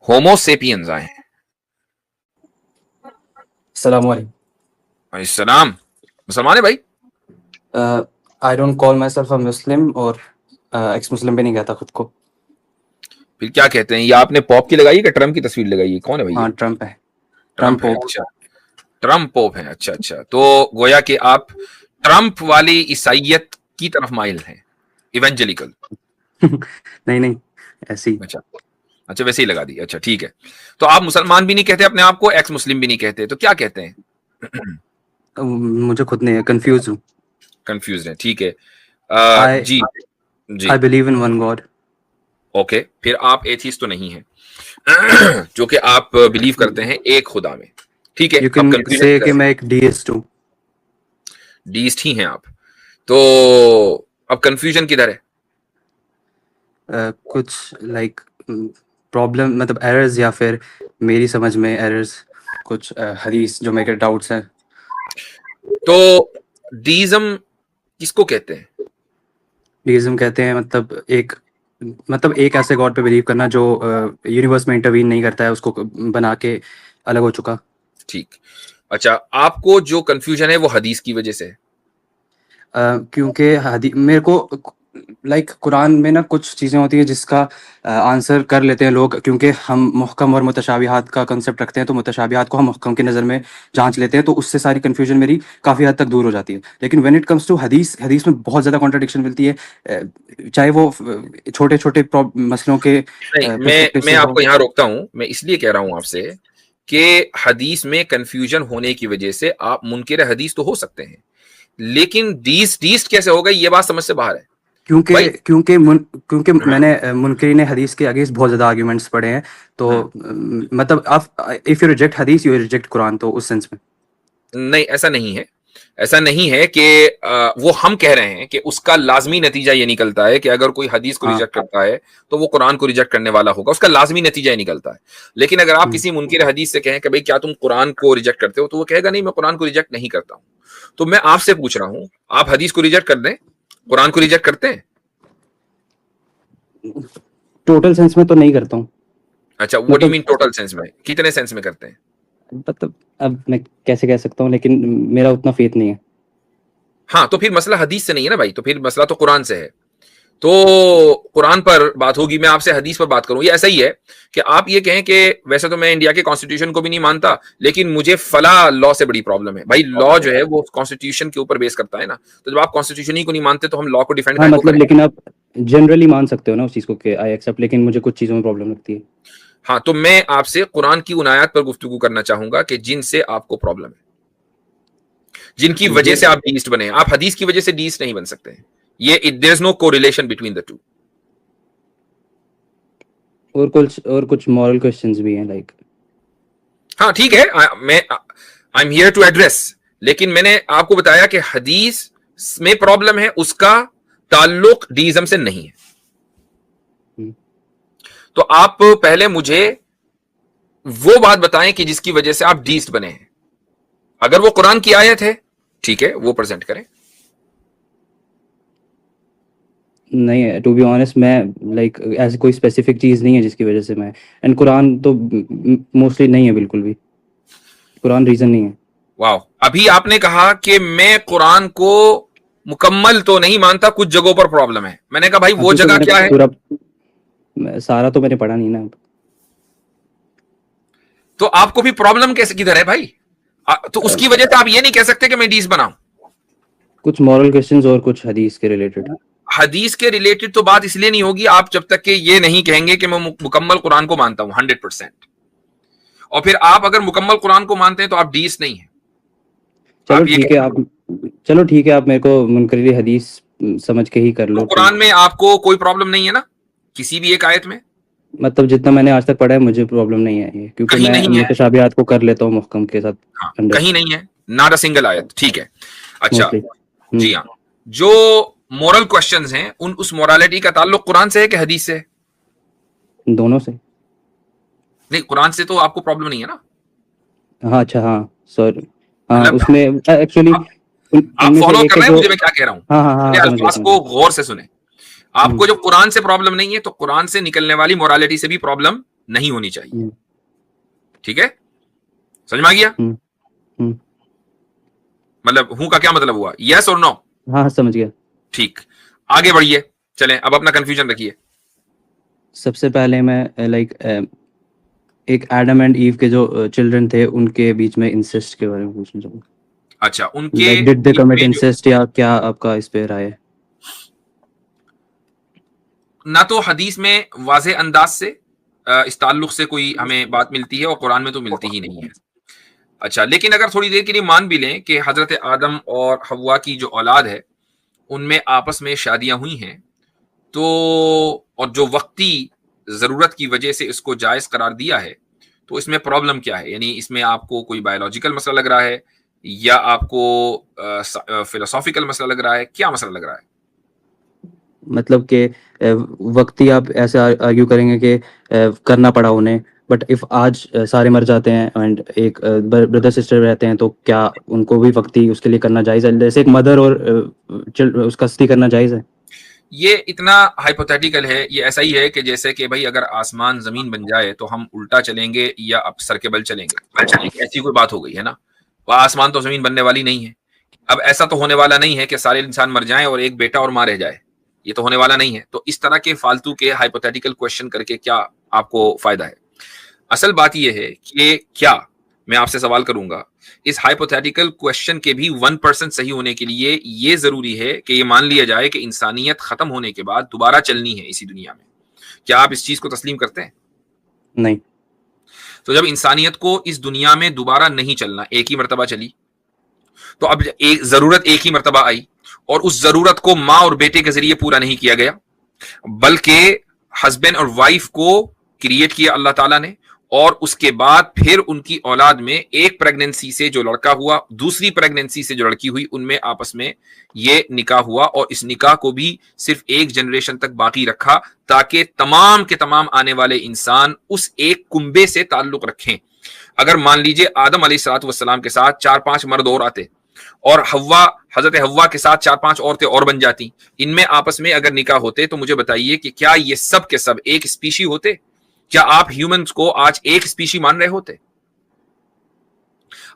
होमो sapiens आए हैं। अस्सलाम वालेकुम। सलाम। मुसलमान है भाई? I don't call myself a Muslim और एक्स मुस्लिम भी नहीं कहता खुद को। फिर क्या कहते हैं? ये आपने पॉप की लगाई है कि ट्रम्प की तस्वीर लगाई है? कौन है भाई? हाँ, ट्रम्प है। ट्रम्प है। पोप। अच्छा, ट्रम्प पोप है। अच्छा अच्छा, तो गोया कि आप ट्रम्प वाली ईसाइयत की तरफ माइल हैं, इवेंजेलिकल। नहीं नहीं, ऐसी। अच्छा अच्छा, वैसे ही लगा दी। अच्छा ठीक है, तो आप मुसलमान भी नहीं कहते अपने आप को, एक्स मुस्लिम भी नहीं कहते, तो क्या कहते हैं? मुझे खुद नहीं है, कंफ्यूज हूँ। कंफ्यूज है, ठीक है। आई जी जी, I believe in one God. Okay, फिर आप एथीस्ट तो नहीं हैं, जो कि आप बिलीव करते हैं एक खुदा में, ठीक है। यू अब कैन कंफ्यूजन से किधर कि है? मैं एक डीइस्ट हूँ। डीस्ट ही हैं आप, तो अब कंफ्यूजन किधर है? कुछ लाइक प्रॉब्लम, मतलब एरर्स, या फिर मेरी समझ में एरर्स, कुछ हदीस जो मेरे डाउट्स हैं। तो डीज़म किसको कहते हैं? डीइज्म कहते हैं मतलब एक ऐसे गॉड पे बिलीव करना जो यूनिवर्स में इंटरवीन नहीं करता है, उसको बना के अलग हो चुका। ठीक। अच्छा, आपको जो कंफ्यूजन है वो हदीस की वजह से है? क्योंकि मेरे को कुरान में ना कुछ चीज़ें होती है जिसका आंसर कर लेते हैं लोग, क्योंकि हम मुहकम और मुतशाबिहात का कंसेप्ट रखते हैं, तो मुतशाबिहात को हम मुहकम की नज़र में जांच लेते हैं, तो उससे सारी कन्फ्यूजन मेरी काफ़ी हद तक दूर हो जाती है। लेकिन व्हेन इट कम्स टू हदीस, हदीस में बहुत ज़्यादा कॉन्ट्रडिक्शन मिलती है, चाहे वो छोटे छोटे मसलों के नहीं, perspective मैं से हो। आपको यहाँ रोकता हूँ। मैं इसलिए कह रहा हूँ आपसे कि हदीस में कंफ्यूजन होने की वजह से आप मुनकिर हदीस तो हो सकते हैं, लेकिन डीस्ट कैसे हो गई, ये बात समझ से बाहर है क्योंकि भाई। क्योंकि हाँ, मैंने मुनकरीन हदीस के अगेंस्ट बहुत ज़्यादा आर्ग्यूमेंट्स पढ़े हैं, तो मतलब आप इफ़ यू रिजेक्ट हदीस यू रिजेक्ट कुरान, तो उस सेंस में। नहीं ऐसा नहीं है। ऐसा नहीं है कि वो हम कह रहे हैं कि उसका लाजमी नतीजा ये निकलता है कि अगर कोई हदीस को हाँ। रिजेक्ट करता है तो वो कुरान को रिजेक्ट करने वाला होगा, उसका लाजमी नतीजा ये निकलता है। लेकिन अगर आप किसी मुनकिर हदीस से कहें कि भाई क्या तुम कुरान को रिजेक्ट करते हो, तो वो कहेगा नहीं, मैं कुरान को रिजेक्ट नहीं करता हूं। तो मैं आपसे पूछ रहा हूं, आप हदीस को रिजेक्ट कर दें, कुरान को रिजेक्ट करते हैं? टोटल सेंस में तो नहीं करता हूँ। अच्छा, what do you mean total sense में? कितने सेंस में करते हैं? मतलब अब मैं कैसे कह सकता हूँ, लेकिन मेरा उतना फेथ नहीं है। हाँ, तो फिर मसला हदीस से नहीं है ना भाई, तो फिर मसला तो कुरान से है। तो कुरान पर बात होगी, मैं आपसे हदीस पर बात करूं। ये ऐसा ही है कि आप ये कहें कि वैसे तो मैं इंडिया के कॉन्स्टिट्यूशन को भी नहीं मानता, लेकिन मुझे फला लॉ से बड़ी प्रॉब्लम है। भाई लॉ जो है वो कॉन्स्टिट्यूशन के ऊपर बेस करता है ना, तो जब आप कॉन्स्टिट्यूशन ही को नहीं मानते तो हम लॉ को डिफेंड हाँ काहे को मतलब, करें? लेकिन आप जनरली मान सकते हो ना उस चीज़ को कि आई एक्सेप्ट, लेकिन मुझे कुछ चीज़ों में प्रॉब्लम लगती है। हाँ, तो मैं आपसे कुरान की उन आयत पर गुफ्तगू करना चाहूंगा कि जिनसे आपको प्रॉब्लम है, जिनकी वजह से आप डीस्ट बने। आप हदीस की वजह से डीस्ट नहीं बन सकते। ये there is no correlation between the two. और कुछ मॉरल क्वेश्चंस भी हैं लाइक। हाँ ठीक है, मैं I am here to address, लेकिन मैंने आपको बताया कि हदीस में प्रॉब्लम है, उसका ताल्लुक डीइज्म से नहीं है। तो आप पहले मुझे वो बात बताएं कि जिसकी वजह से आप डीस्ट बने हैं। अगर वो कुरान की आयत है, ठीक है, वो प्रेजेंट करें। नहीं है, टू बी ऑनेस्ट, मैं लाइक ऐसी कोई स्पेसिफिक चीज़ नहीं है जिसकी वजह से मैं, एंड कुरान तो मोस्टली नहीं है, बिल्कुल भी कुरान रीज़न नहीं है। वाह, अभी आपने कहा कि मैं कुरान को मुकम्मल तो नहीं मानता, कुछ जगहों पर प्रॉब्लम है। मैंने कहा भाई वो अभी तो जगह मैंने क्या है? पूरा सारा तो मैंने पढ़ा नहीं ना। तो आपको भी प्रॉब्लम कैसे किधर है भाई? तो उसकी वजह से आप ये नहीं कह सकते कि मैं डीस बनाऊं। कुछ मॉरल क्वेश्चंस और कुछ हदीस के रिलेटेड। हदीस के रिलेटेड तो बात इसलिए नहीं होगी आप जब तक कि ये नहीं कहेंगे कि मैं मुकम्मल कुरान को मानता हूं 100%। और फिर आप अगर मुकम्मल कुरान को मानते हैं तो आप डीस नहीं है। चलो ठीक है, आप मेरे को मुनकरी हदीस समझ के ही कर लो। तो कुरान में आपको कोई प्रॉब्लम नहीं है ना, किसी भी एक आयत में? मतलब जितना मैंने आज तक पढ़ा है मुझे प्रॉब्लम नहीं है ये, क्योंकि कहीं मैं नहीं है। मुतशाबिहात को कर लेता हूँ मुहकम के साथ। हाँ, कहीं नहीं है, नॉट अ सिंगल आयत, ठीक है। अच्छा, मोस्टली। जी हाँ, जो मोरल क्वेश्चंस हैं उस मोरालिटी का ताल्लुक कुरान से है कि हदीस से? दोनों से। नहीं, कुरान से तो आपको प्रॉब्लम नहीं है ना? हाँ अच्छा, हाँ सॉरी। हाँ, मतलब उसमें एक्चुअली आप उनमें से फॉलो एक कर है रहे हैं जो। मुझे मैं क्या कह रहा हूं? हाँ हाँ हाँ, मेरे समझ गया अल्फाज को गौर से सुने। आपको जब कुरान से प्रॉब्लम नहीं है तो कुरान से निकलने वाली मोरालिटी से भी प्रॉब्लम नहीं होनी चाहिए. ठीक है, समझ में आ गया? मतलब हूं का क्या मतलब हुआ, यस और नो? हाँ समझ गया. ठीक, आगे बढ़िए, चलें, अब अपना कंफ्यूजन रखिए. सबसे पहले मैं लाइक एक एडम एंड ईव के जो चिल्ड्रन थे उनके बीच में इंसेस्ट के बारे में पूछना चाहूंगा. अच्छा, उनके like did they beach commit में इंसेस्ट, या क्या आपका इस पे राय है? ना तो हदीस में वाज़ेह अंदाज से इस ताल्लुक से कोई हमें बात मिलती है और कुरान में तो मिलती ही नहीं है. अच्छा, लेकिन अगर थोड़ी देर के लिए मान भी लें कि हजरत आदम और हव्वा की जो औलाद है उनमें आपस में शादियां हुई हैं, तो और जो वक्ती जरूरत की वजह से इसको जायज करार दिया है, तो इसमें प्रॉब्लम क्या है? यानी इसमें आपको कोई बायोलॉजिकल मसला लग रहा है या आपको फिलोसॉफिकल मसला लग रहा है, क्या मसला लग रहा है? मतलब कि वक्ती आप ऐसे आर्ग्यू करेंगे कि करना पड़ा उन्हें, बट इफ आज सारे मर जाते हैं एंड एक ब्रदर सिस्टर रहते हैं, तो क्या उनको भी वक्ती उसके लिए करना जायज है? जैसे एक मदर और उसका कस्ती करना जायज है? ये इतना हाइपोथेटिकल है, ये ऐसा ही है कि जैसे कि भाई अगर आसमान जमीन बन जाए तो हम उल्टा चलेंगे या अब सर के बल चलेंगे, ऐसी कोई बात हो गई है ना. वह आसमान तो जमीन बनने वाली नहीं है. अब ऐसा तो होने वाला नहीं है कि सारे इंसान मर जाएं और एक बेटा और मां रह जाए, ये तो होने वाला नहीं है. तो इस तरह के फालतू के हाइपोथेटिकल क्वेश्चन करके क्या आपको फायदा है? असल बात यह है कि क्या, मैं आपसे सवाल करूंगा, इस हाइपोथेटिकल क्वेश्चन के भी 1% सही होने के लिए ये जरूरी है कि ये मान लिया जाए कि इंसानियत खत्म होने के बाद दोबारा चलनी है इसी दुनिया में. क्या आप इस चीज को तस्लीम करते हैं? नहीं. तो जब इंसानियत को इस दुनिया में दोबारा नहीं चलना, एक ही मर्तबा चली, तो अब एक जरूरत एक ही मर्तबा आई और उस जरूरत को मां और बेटे के जरिए पूरा नहीं किया गया, बल्कि हस्बैंड और वाइफ को क्रिएट किया अल्लाह ताला ने, और उसके बाद फिर उनकी औलाद में एक प्रेगनेंसी से जो लड़का हुआ, दूसरी प्रेगनेंसी से जो लड़की हुई, उनमें आपस में ये निकाह हुआ, और इस निकाह को भी सिर्फ एक जनरेशन तक बाकी रखा ताकि तमाम के तमाम आने वाले इंसान उस एक कुंबे से ताल्लुक रखें. अगर मान लीजिए आदम अलैहिस्सलाम के साथ 4-5 मर्द और आते और हजरत हव्वा के साथ 4-5 औरतें और बन जाती, इनमें आपस में अगर निकाह होते, तो मुझे बताइए कि क्या ये सब के सब एक स्पीशी होते? क्या आप ह्यूमंस को आज एक स्पीशी मान रहे होते?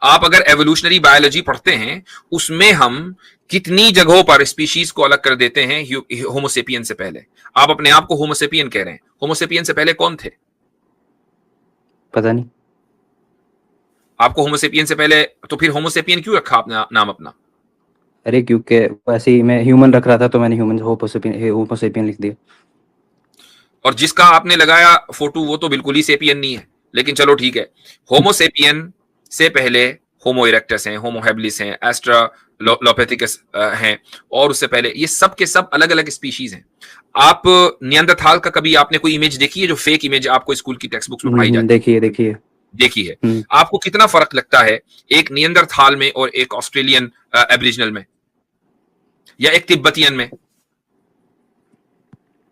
आप अगर एवोल्यूशनरी बायोलॉजी पढ़ते हैं, उसमें हम कितनी जगहों पर स्पीशीज को अलग कर देते हैं होमोसेपियन से पहले. आप अपने आप को होमोसेपियन कह रहे हैं, होमोसेपियन से पहले कौन थे? पता नहीं. आपको होमोसेपियन से पहले, तो फिर होमोसेपियन क्यों रखा अपना नाम अपना? अरे क्योंकि वैसे ही मैं ह्यूमन रख रहा था, तो मैंने ह्यूमन होमोसेपियन लिख दिया. और जिसका आपने लगाया फोटो वो तो बिल्कुल ही सेपियन नहीं है, लेकिन चलो ठीक है. होमोसेपियन से पहले होमो इरेक्टस हैं, होमो हैबिलिस हैं, एस्ट्रालोपिथेकस हैं, और उससे पहले ये सब के सब अलग अलग स्पीशीज हैं. आप नियंदरथाल का कभी आपने कोई इमेज देखी है, जो फेक इमेज आपको स्कूल की टेक्स्ट बुक्स में पढ़ाई जाती है? देखी है. आपको कितना फर्क लगता है एक नियंदरथाल में और एक ऑस्ट्रेलियन एब्रिजिनल में, या एक तिब्बतियन में?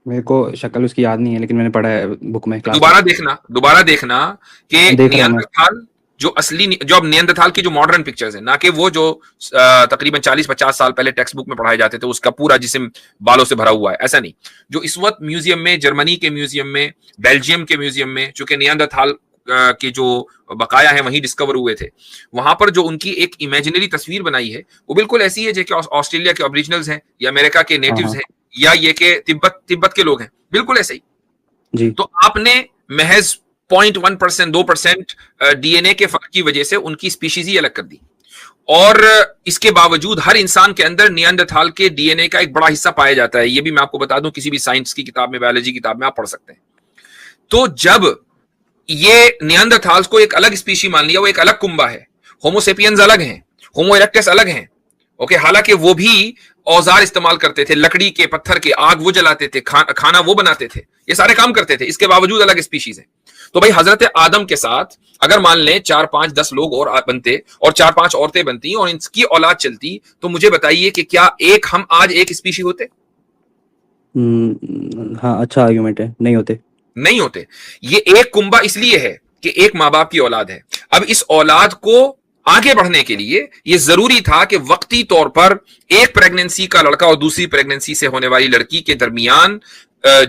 मेरे को शक्ल उसकी याद नहीं है, लेकिन मैंने पढ़ा है बुक में, क्लास दोबारा देखना कि नियंदरथाल जो असली, जो अब नियंदरथाल की जो मॉडर्न पिक्चर्स हैं, ना कि वो जो तकरीबन 40-50 साल पहले टेक्स्ट बुक में पढ़ाए जाते थे, उसका पूरा जिस्म बालों से भरा हुआ है, ऐसा नहीं. जो इस वक्त म्यूजियम में, जर्मनी के म्यूजियम में, बेल्जियम के म्यूजियम में, चूंकि नियंदरथाल के जो बकाया है वहीं डिस्कवर हुए थे, वहां पर जो उनकी एक इमेजिनरी तस्वीर बनाई है, वो बिल्कुल ऐसी है जैसे ऑस्ट्रेलिया के ओरिजिनल्स हैं, या अमेरिका के नेटिव्स हैं, या ये के तिब्बत के लोग हैं, बिल्कुल ऐसे ही जी. तो आपने महज 0.1%, 2% डीएनए के फर्क की वजह से उनकी स्पीशीज ही अलग कर दी, और इसके बावजूद हर इंसान के अंदर नियंदरथाल के डीएनए का एक बड़ा हिस्सा पाया जाता है. ये भी मैं आपको बता दूं, किसी भी साइंस की किताब में, बायोलॉजी की किताब में आप पढ़ सकते हैं. तो जब ये नियंदरथाल्स को एक अलग स्पीशी मान लिया, वो एक अलग कुंबा है, होमोसेपियंस अलग हैं, होमो इरेक्टस अलग हैं, ओके, हालांकि वो भी औजार इस्तेमाल करते थे, लकड़ी के, पत्थर के, आग वो जलाते थे, खाना वो बनाते थे, ये सारे काम करते थे, इसके बावजूद अलग स्पीशीज है. तो भाई हजरत आदम के साथ अगर मान लें 4-5-10 लोग और बनते और 4-5 औरतें बनती और इनकी औलाद चलती, तो मुझे बताइए कि क्या हम आज एक स्पीशी होते? हाँ, अच्छा आर्गुमेंट है. नहीं होते. ये एक कुंबा इसलिए है कि एक माँ बाप की औलाद है. अब इस औलाद को آگے بڑھنے کے لیے یہ ضروری تھا کہ وقتی طور پر ایک پریگننسی کا لڑکا اور دوسری پریگننسی سے ہونے والی لڑکی کے درمیان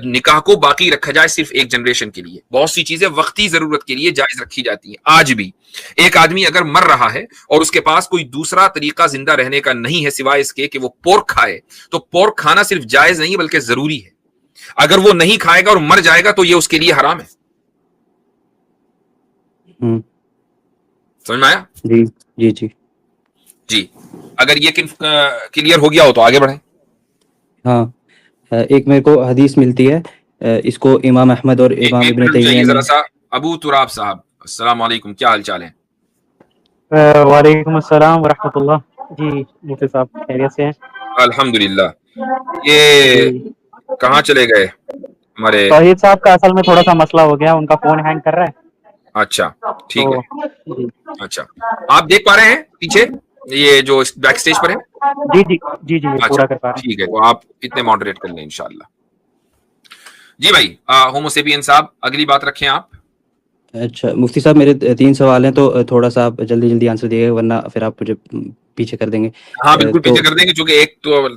نکاح کو باقی رکھا جائے صرف ایک جنریشن کے لیے. بہت سی چیزیں وقتی ضرورت کے لیے جائز رکھی جاتی ہیں. آج بھی ایک آدمی اگر مر رہا ہے اور اس کے پاس کوئی دوسرا طریقہ زندہ رہنے کا نہیں ہے سوائے اس کے کہ وہ پورک کھائے, تو پورک کھانا صرف جائز نہیں بلکہ ضروری ہے. اگر وہ نہیں کھائے گا اور مر جائے گا تو یہ اس کے لیے حرام ہے. سمجھ میں آیا؟ جی جی جی جی. اگر یہ کلیئر ہو گیا ہو تو آگے بڑھیں. ہاں ایک میرے کو حدیث ملتی ہے, اس کو امام احمد اور امام ابن تیمیہ نے. ذرا سا ابو تراب صاحب, السلام علیکم, کیا حال چال ہے؟ وعلیکم السلام ورحمۃ اللہ. جی مفتی صاحب خیریت سے ہیں؟ الحمدللہ. یہ کہاں چلے گئے ہمارے توحید صاحب کا اصل میں تھوڑا سا مسئلہ ہو گیا, ان کا فون ہینگ کر رہا ہے. اچھا ٹھیک ہے. جی اچھا آپ دیکھ پا رہے ہیں پیچھے یہ جو بیک سٹیج پر ہے؟ جی جی جی جی پورا کر پا رہے ہیں. ٹھیک ہے, تو آپ اتنے ماڈریٹ کر لیں انشاءاللہ. جی بھائی ہومو سیپین صاحب, اگلی بات رکھیں آپ. اچھا مفتی صاحب میرے 3 سوال ہیں, تو تھوڑا سا آپ جلدی جلدی آنسر دیے گا, ورنہ پھر آپ مجھے پیچھے کر دیں گے. ہاں بالکل پیچھے کر دیں گے, چونکہ ایک تو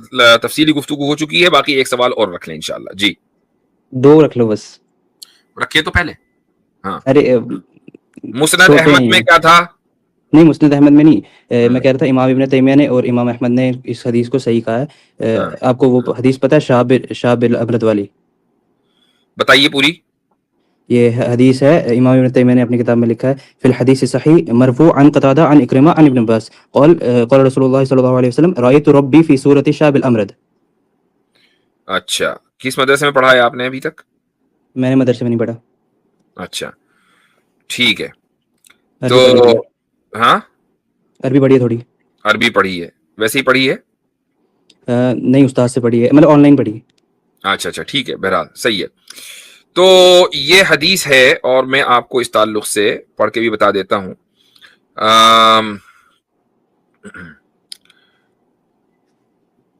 تفصیلی گفتگو ہو چکی ہے, باقی ایک سوال اور رکھ لیں انشاءاللہ. جی 2 رکھ لو بس. رکھیے تو پہلے. ہاں ارے مسند احمد میں کیا تھا؟ نہیں مسند احمد میں نہیں, میں کہہ رہا تھا امام ابن تیمیہ نے اور امام احمد نے اس حدیث کو صحیح کہا ہے. آپ کو وہ حدیث پتہ ہے شاب الابرد والی؟ بتائیے پوری. یہ حدیث ہے, امام ابن تیمیہ نے اپنی کتاب میں لکھا ہے فی الحدیث صحیح مرفوع عن قتادہ عن اکرمہ عن ابن عباس قال رسول اللہ صلی اللہ علیہ وسلم رأیت ربی فی صورت شاب الامرد. اچھا کس مدرسے میں پڑھا ہے آپ نے ابھی تک؟ میں نے مدرسے میں نہیں پڑھا. اچھا ٹھیک ہے. عربی پڑھی تو تھی. ہاں عربی پڑھی ہے تھوڑی. عربی پڑھی ہے, ویسے ہی پڑھی ہے؟ نہیں استاد سے پڑھی ہے, مطلب آن لائن پڑھی ہے. اچھا اچھا ٹھیک ہے, بہرحال صحیح ہے. تو یہ حدیث ہے اور میں آپ کو اس تعلق سے پڑھ کے بھی بتا دیتا ہوں.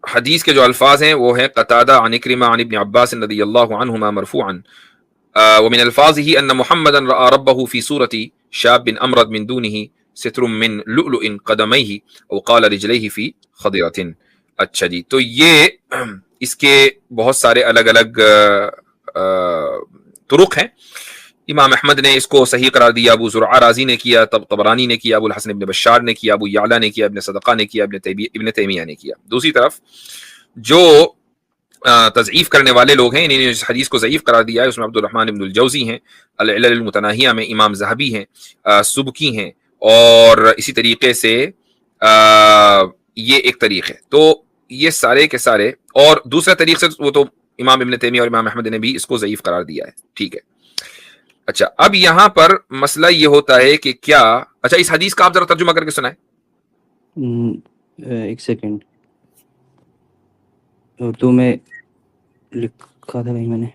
حدیث کے جو الفاظ ہیں وہ ہیں قتادہ عن اکرمہ عن ابن عباس رضی اللہ عنہما مرفوعا ومن الفاظه ان محمدا رأى ربه في صورة شاب امرد من دونه ستر من لؤلؤ قدميه او قال رجليه في خضرة. اچھا جی, تو یہ اس کے بہت سارے الگ الگ طرق ہیں. امام احمد نے اس کو صحیح قرار دیا, ابو زرعہ رازی نے کیا, طبرانی نے کیا, ابو الحسن ابن بشار نے کیا, ابو یعلا نے کیا, ابن صدقہ نے کیا, ابن تیمیہ نے کیا. دوسری طرف جو تضعیف کرنے والے لوگ ہیں انہوں نے اس حدیث کو ضعیف قرار دیا ہے, اس میں عبد الرحمن ابن الجوزی ہیں, العلل المتناہیہ میں امام ذہبی ہیں, سبکی ہیں, اور اسی طریقے سے یہ ایک طریق ہے. تو یہ سارے کے سارے, اور دوسرا طریق سے وہ تو امام ابن تیمیہ اور امام احمد نے بھی اس کو ضعیف قرار دیا ہے. ٹھیک ہے. اچھا اب یہاں پر مسئلہ یہ ہوتا ہے کہ کیا, اچھا اس حدیث کا آپ ذرا ترجمہ کر کے سنائیں. ایک سیکنڈ, اردو میں لکھا تھا کہیں میں نے.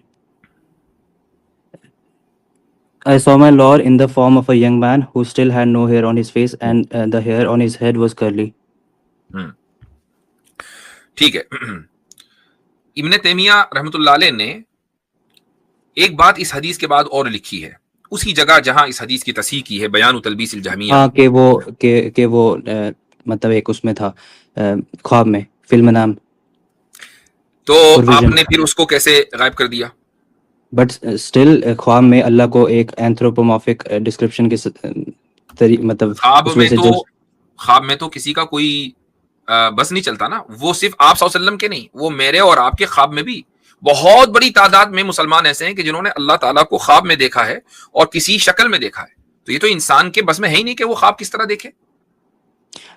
I saw my Lord in the form of a young man who still had no hair on his face and the hair on his head was curly. ٹھیک ہے. ابن تیمیہ رحمۃ اللہ علیہ نے ایک بات اس حدیث کے بعد اور لکھی ہے, اسی جگہ جہاں اس حدیث کی تصحیح کی ہے, بیان تلبیس الجہمیہ. ہاں کہ وہ مطلب ایک اس میں تھا خواب میں, فلم نام. تو آپ نے پھر اس کو کیسے غائب کر دیا؟ بٹ اسٹل خواب میں اللہ کو ایک اینتھروپومورفک ڈسکرپشن کے مطلب خواب میں تو کسی کا کوئی بس نہیں چلتا نا, وہ صرف آپ صلی اللہ علیہ وسلم کے نہیں, وہ میرے اور آپ کے خواب میں بھی بہت بڑی تعداد میں مسلمان ایسے ہیں کہ جنہوں نے اللہ تعالیٰ کو خواب میں دیکھا ہے اور کسی شکل میں دیکھا ہے. تو یہ تو انسان کے بس میں ہے ہی نہیں کہ وہ خواب کس طرح دیکھے.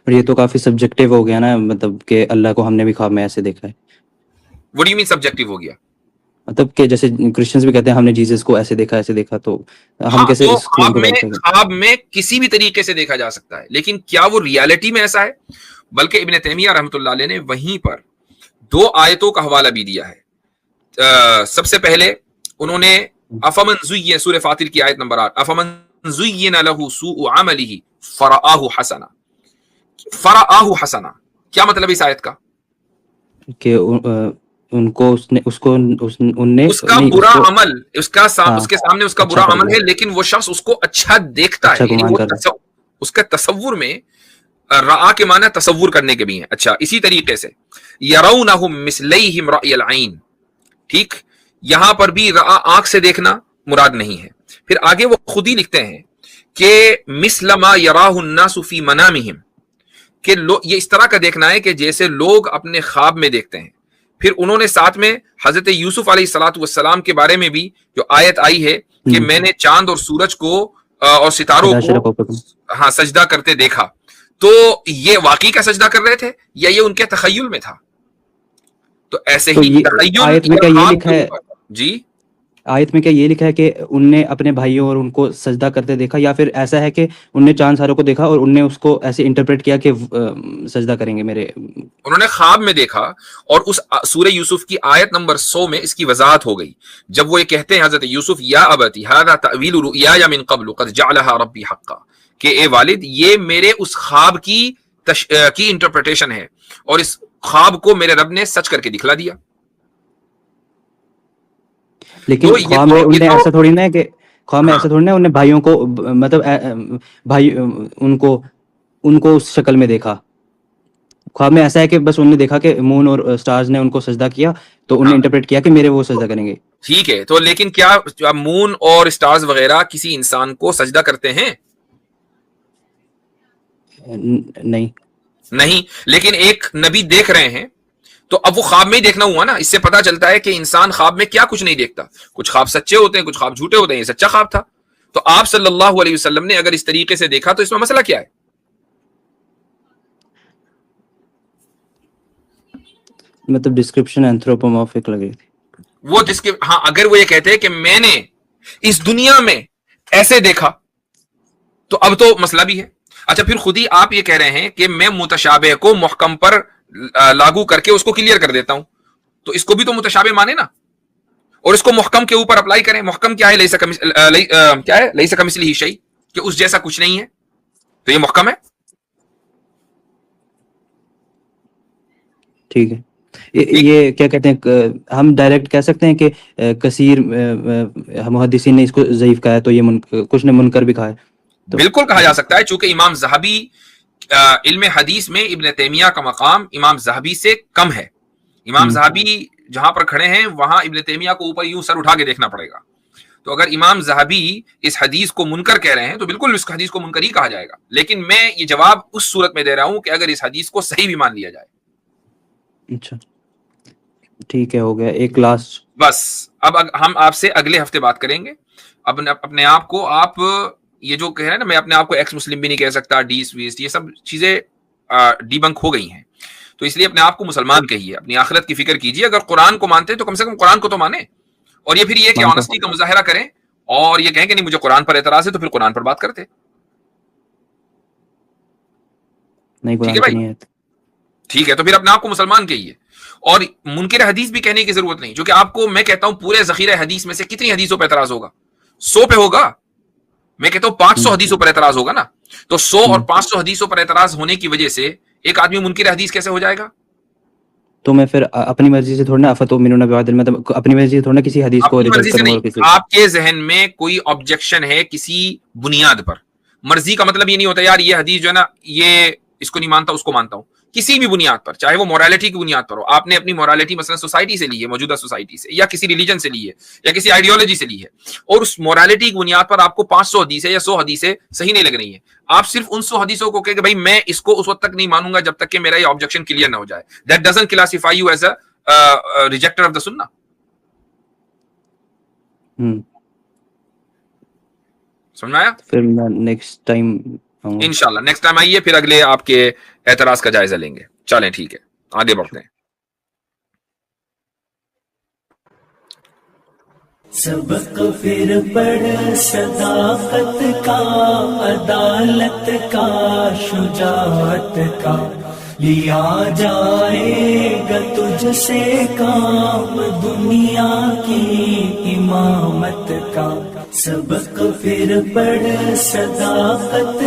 یہ تو کافی سبجیکٹیو ہو گیا نا, مطلب کہ اللہ کو ہم نے بھی خواب میں ایسے دیکھا ہے. What do you mean subjective ہو گیا؟ مطلب کہ جیسے کرسچنز بھی کہتے ہیں ہم نے جیسس کو ایسے دیکھا, تو ہم کیسے اس کلیم کو کرتے ہیں؟ خواب میں کسی بھی طریقے سے دیکھا جا سکتا ہے, لیکن کیا وہ ریالٹی میں ایسا ہے؟ بلکہ ابن تیمیہ رحمۃ اللہ علیہ نے وہیں پر 2 آیتوں کا حوالہ بھی دیا ہے. سب سے پہلے انہوں نے افمن زین, سورہ فاطر کی آیت نمبر 8, افمن زین لہ سوء عملہ فرآہ حسنا. فرآہ حسنا کیا مطلب اس آیت کا؟ کہ ان کو اس کا برا عمل اس کے سامنے اس کا برا عمل ہے, لیکن وہ شخص اس کو اچھا دیکھتا ہے. یعنی اس کے تصور میں رآ کے معنی تصور کرنے کے بھی ہیں. اچھا اسی طریقے سے یرونہم مثلیہم رأی العین، ٹھیک، یہاں پر بھی رآ آنکھ سے دیکھنا مراد نہیں ہے. پھر آگے وہ خود ہی لکھتے ہیں کہ مثل ما یراہ الناس فی منامہم، کہ یہ اس طرح کا دیکھنا ہے کہ جیسے لوگ اپنے خواب میں دیکھتے ہیں. پھر انہوں نے ساتھ میں حضرت یوسف علیہ الصلوۃ والسلام کے بارے میں بھی جو آیت آئی ہے کہ میں نے چاند اور سورج کو اور ستاروں کو ہاں سجدہ کرتے دیکھا، تو یہ واقعی کا سجدہ کر رہے تھے یا یہ ان کے تخیل میں تھا؟ تو ایسے ہی تخیل آیت میں کیا یہ لکھا ہے، جی آیت میں کیا یہ لکھا ہے کہ ان نے اپنے بھائیوں اور ان کو سجدہ کرتے دیکھا، یا پھر ایسا ہے کہ ان نے چاند ستاروں کو دیکھا اور ان نے اس کو ایسے انٹرپریٹ کیا کہ سجدہ کریں گے میرے؟ انہوں نے خواب میں دیکھا، اور اس سورہ یوسف کی آیت نمبر 100 میں اس کی وضاحت ہو گئی جب وہ یہ کہتے ہیں حضرت یوسف یا ابتی ھذا تأویل رؤیای من قبل قد جعلها ربی حقا، کہ اے والد یہ میرے اس خواب کی انٹرپریٹیشن ہے اور اس خواب کو میرے رب نے سچ کر کے دکھلا دیا. لیکن خواب میں انہیں ایسا تھوڑی نہ ہے کہ خواب میں ایسا تھوڑی نہ انہیں بھائیوں کو مطلب بھائی ان کو اس شکل میں دیکھا. خواب میں ایسا ہے کہ بس انہوں نے دیکھا کہ مون اور سٹارز نے ان کو سجدہ کیا تو انہیں انٹرپریٹ کیا کہ میرے وہ سجدہ کریں گے. ٹھیک ہے، تو لیکن کیا مون اور سٹارز وغیرہ کسی انسان کو سجدہ کرتے ہیں؟ نہیں، لیکن ایک نبی دیکھ رہے ہیں تو اب وہ خواب میں ہی دیکھنا ہوا نا. اس سے پتا چلتا ہے کہ انسان خواب میں کیا کچھ نہیں دیکھتا. کچھ خواب سچے ہوتے ہیں، کچھ خواب جھوٹے ہوتے ہیں. یہ سچا خواب تھا. تو آپ صلی اللہ علیہ وسلم نے اگر اس طریقے سے دیکھا تو اس میں مسئلہ کیا ہے؟ مطلب ڈسکرپشن اینتھروپومورفک لگ رہی تھی وہ ہاں اگر وہ یہ کہتے ہیں کہ میں نے اس دنیا میں ایسے دیکھا تو اب تو مسئلہ بھی ہے. اچھا پھر خود ہی آپ یہ کہہ رہے ہیں کہ میں متشابہ کو محکم پر لاگو کر کے اس کو کلیئر کر دیتا ہوں، تو اس کو بھی تو متشابہ مانے نا، اور اس کو محکم کے اوپر اپلائی کریں. محکم کیا ہے؟ لیس کمثلہ شیء، کہ اس جیسا کچھ نہیں ہے، تو یہ محکم ہے. ٹھیک ہے. یہ کیا کہتے ہیں، ہم ڈائریکٹ کہہ سکتے ہیں کہ کثیر محدثین نے اس کو ضعیف کہا ہے تو یہ کچھ نے منکر بھی کہا ہے. بالکل کہا جا سکتا ہے، چونکہ امام ذہبی علم حدیث میں ابن تیمیہ کا مقام امام ذہبی سے کم ہے. امام ذہبی جہاں پر کھڑے ہیں وہاں ابن تیمیہ کو اوپر یوں سر اٹھا کے دیکھنا پڑے گا. تو اگر امام ذہبی اس حدیث کو منکر کہہ رہے ہیں تو بالکل اس حدیث کو منکر ہی کہا جائے گا. لیکن میں یہ جواب اس صورت میں دے رہا ہوں کہ اگر اس حدیث کو صحیح بھی مان لیا جائے. اچھا ٹھیک ہے، ہو گیا ایک لاسٹ. بس اب ہم آپ سے اگلے ہفتے بات کریں گے. اپنے آپ کو آپ یہ جو کہہ رہے ہیں نا، میں اپنے آپ کو ایکس مسلم بھی نہیں کہہ سکتا، ڈیس ویسٹ، یہ سب چیزیں ڈی بنک ہو گئی ہیں. تو اس لیے اپنے آپ کو مسلمان کہیے، اپنی آخرت کی فکر کیجیے. اگر قرآن کو مانتے ہیں تو کم سے کم قرآن کو تو مانیں، اور یہ پھر یہ کہ آنیسٹی کا مظاہرہ کریں اور یہ کہیں کہ نہیں مجھے قرآن پر اعتراض ہے، تو پھر قرآن پر بات کرتے. ٹھیک ہے بھائی، ٹھیک ہے. تو پھر اپنے آپ کو مسلمان کہیے، اور منکر حدیث بھی کہنے کی ضرورت نہیں. جو کہ آپ کو میں کہتا ہوں پورے ذخیرہ حدیث میں سے کتنی حدیثوں پہ اعتراض ہوگا؟ 100 پہ ہوگا. میں کہتا ہوں 500 حدیثوں پر اعتراض ہوگا نا. تو 100 اور 500 حدیثوں پر اعتراض ہونے کی وجہ سے ایک آدمی منکر حدیث کیسے ہو جائے گا؟ تو میں پھر اپنی مرضی سے تھوڑا فتؤمنون ببعض، مطلب اپنی مرضی سے تھوڑا کسی حدیث کو ریجیکٹ کروں اور کسی. آپ کے ذہن میں کوئی آبجیکشن ہے کسی بنیاد پر. مرضی کا مطلب یہ نہیں ہوتا یار یہ حدیث جو ہے نا یہ اس کو نہیں مانتا اس کو مانتا ہوں. کسی بھی بنیاد پر، چاہے وہ مورالٹی کی بنیاد پر ہو. آپ نے اپنی مورالٹی مثلا سوسائٹی سے لی ہے، موجودہ سوسائٹی سے، یا کسی ریلیجن سے لی ہے، یا کسی آئیڈیالوجی سے لی ہے، اور اس مورالٹی کی بنیاد پر آپ کو 500 حدیثیں یا 100 حدیثیں صحیح نہیں لگ رہی ہیں. آپ صرف ان 100 حدیثوں کو کہ بھائی میں اس کو اس وقت تک نہیں مانوں گا جب تک کہ میرا یہ آبجیکشن کلیئر نہ ہو جائے. That doesn't classify you as a rejecter of the Sunnah. سمجھ آیا؟ پھر نیکسٹ ٹائم انشاءاللہ نیکسٹ ٹائم آئیے، پھر اگلے آپ کے اعتراض کا جائزہ لیں گے. چلیں ٹھیک ہے، آگے بڑھتے ہیں. سبق پھر پڑھ صداقت کا، عدالت کا، شجاعت کا، لیا جائے گا تجھ سے کام دنیا کی امامت کا. سبق پھر پڑھ صداقت